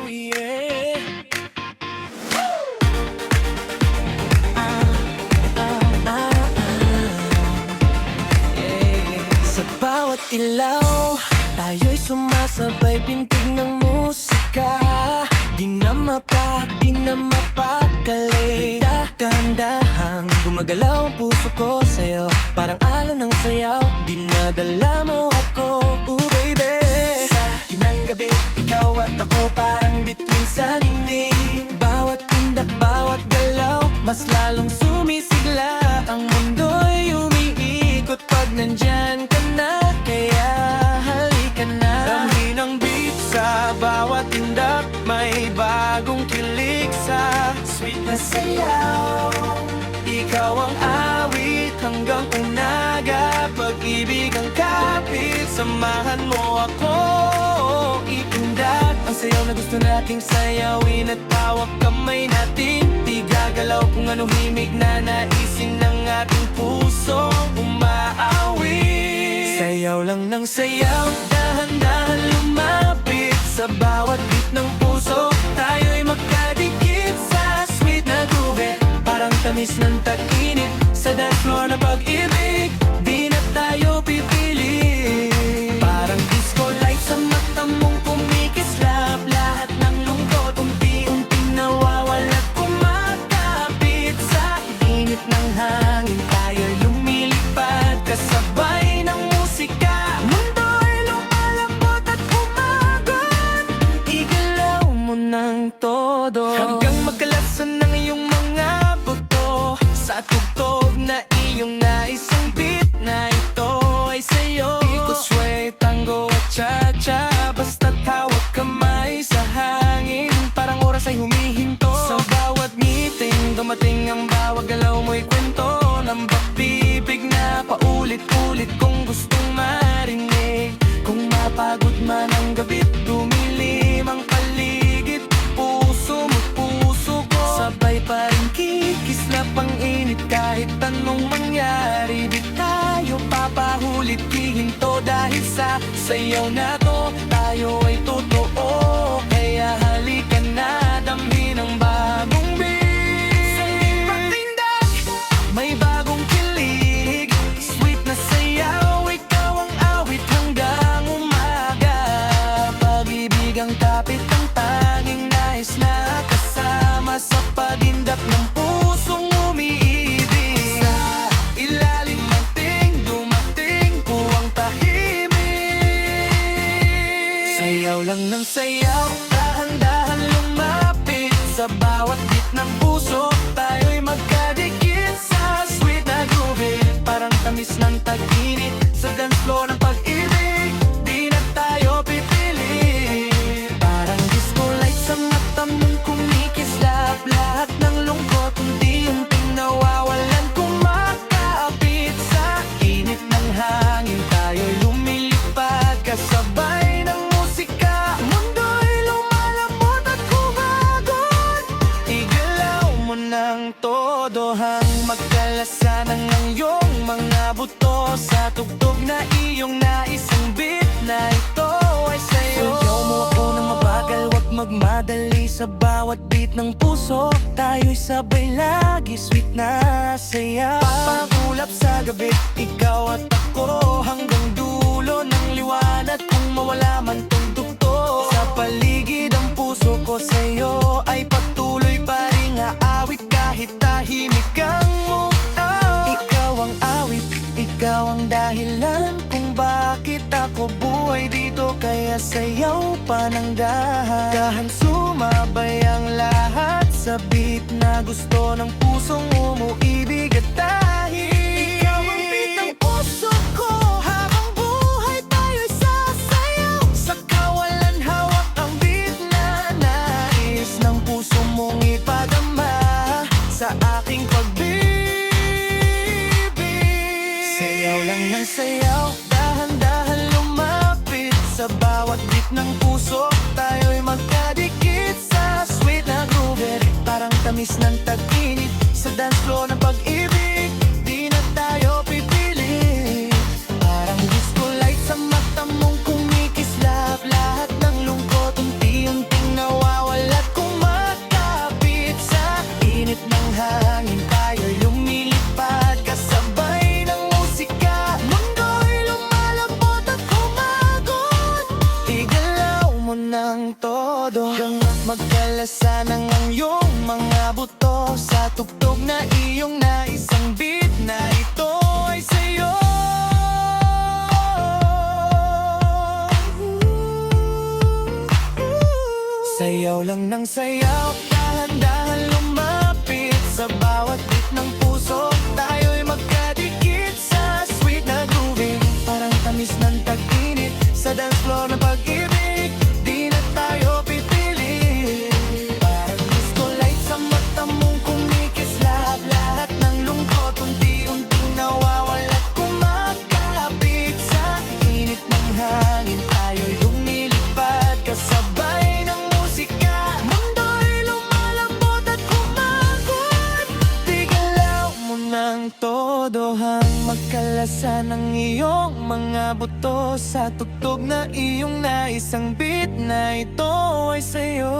yeah. Yeah. Sa bawat ilaw, tayo'y sumasabay pintig ng musika. Di na mapakali. Dahan-dahang gumagalaw ang puso ko sa'yo, parang alon ng sayaw, dinadala mo ako. Ooh baby, sa ginang gabi, ikaw at ako parang bituin sa ningning. Bawat tindak, bawat galaw, mas lalong sumisigla. Ang mundo'y umiikot pag nandyan ka na, kaya halika na. Damhin ang beat sa bawat tindak, may bagong kilig sa sweet na sayaw. Ikaw ang awit hanggang unaga, pag-ibig ang kapit, samahan mo ako itindak. Ang sayaw na gusto nating sayawin at hawak kamay natin, di gagalaw kung anong himig na naisin ng ating puso umaawi. Sayaw lang ng sayaw, dahan-dahan lumapit sa bawat beat ng puso. Tayo'y magkadikit sa sweet na groove, parang tamis ng tag-init sa dance floor na pag-ibig. Di na tayo pipili, parang disco light sa mata mong kumikislap. Lahat ng lungkot unti-unting nawawala, kumakapit sa init ng hangin. Tayo'y lumilipad kasabay ng musika. Mundo'y lumalambot at umagon, igalaw mo ng todo hanggang magkalasan ng iyong mga buto sa tugtog na iyong nais. Ang beat na ito ay sa'yo, ikot, sway, tango at cha-cha, basta't hawak kamay sa hangin, parang oras ay humihinto. Sa bawat meeting, dumating ang bawat galaw mo'y kwento ng pag-ibig na paulit-ulit kong gustong marinig. Kung mapagod man ang gabi, dumilim ang paligid, puso mo't puso ko sabay pa rin kikislap ang init. Kahit anong mangyari, di tayo papahulit, hihinto dahil sa sayaw na to. Tayo ay totoo, kaya halika na, damhin ang bagong beat. Sa pagtindak, may bagong kilig, sweet na sayaw, ikaw ang awit hanggang umaga. Pag-ibig ang kapit, ang tanging nais na kasama sa pagindak ng pusong umiibig. Sa ilalim ng ting, dumating puwang tahimik. Sayaw lang ng sayaw, dahan-dahan lumapit sa bawat beat ng puso. Tayo'y magkadikit sa sweet na groove, parang tamis ng tag-init sa dance floor ng pag-ibig. Di na tayo pipili, parang disco light sa mata mong kumikislap. Lahat ng lungkot unti-unting nawawalan, kumakapit sa init ng hangin. Tayo'y lumilipad kasabay ng musika. Mundo'y lumalambot at kumagon, igalaw mo ng todo hang magkalasanan ng iyong mga buto sa tugtog na iyong nais. Ang beat na ito ay sa'yo. Sayaw mo ako ng mabagal, wag magmadali sa bawat beat ng puso. Tayo'y sabay lagi, sweet na sayaw. Pagulap sa gabi, ikaw at ako hanggang dulo ng liwanag. Kung mawala man tong tugtog sa paligid, ang puso ko sa'yo ay patuloy pa rin aawit kahit tahimik ang mundo. Ikaw ang awit, ikaw ang dahilan kung bakit ako buhay dito. Kaya sayaw pa ng dahan, dahan sumabay ang lahat sa beat na gusto ng pusong umuibig at dahil ikaw ang beat ng puso ko, habang buhay tayo'y sasayaw. Sa kawalan hawak ang beat na nais ng puso mong ipadama sa aking pag-ibig. Sayaw lang ng sayaw, dahan-dahan lumapit sa bawat beat ng puso. Tayo'y magkadikit sa sweet na groove, parang tamis ng tag-init sa dance floor ng pag-ibig. Di na tayo pipili, parang disco light sa mata mong kumikislap. Lahat ng lungkot todo hanggang magkalasanan ang iyong mga buto sa tugtog na iyong nais. Ang beat na ito ay sa'yo. Sayaw lang ng sayaw, dahan-dahan lumapit sa bawat beat ng puso. Tayo'y magkadikit sa sweet na grooving, parang tamis ng tag-init sa dance floor ng pag-ibig. Di na tayo pipili, parang disco light sa mata mong kumikislap. Lahat ng lungkot unti-unting nawawala't kumakapit sa init ng hangin. Tayo'y lumilipad kasabay ng musika. Mundo'y lumalambot at kumakot. Tigalaw mo ng todo hang magkalasan ang iyong mga buto sa tugtog na iyong nais. Ang beat na ito ay sa'yo.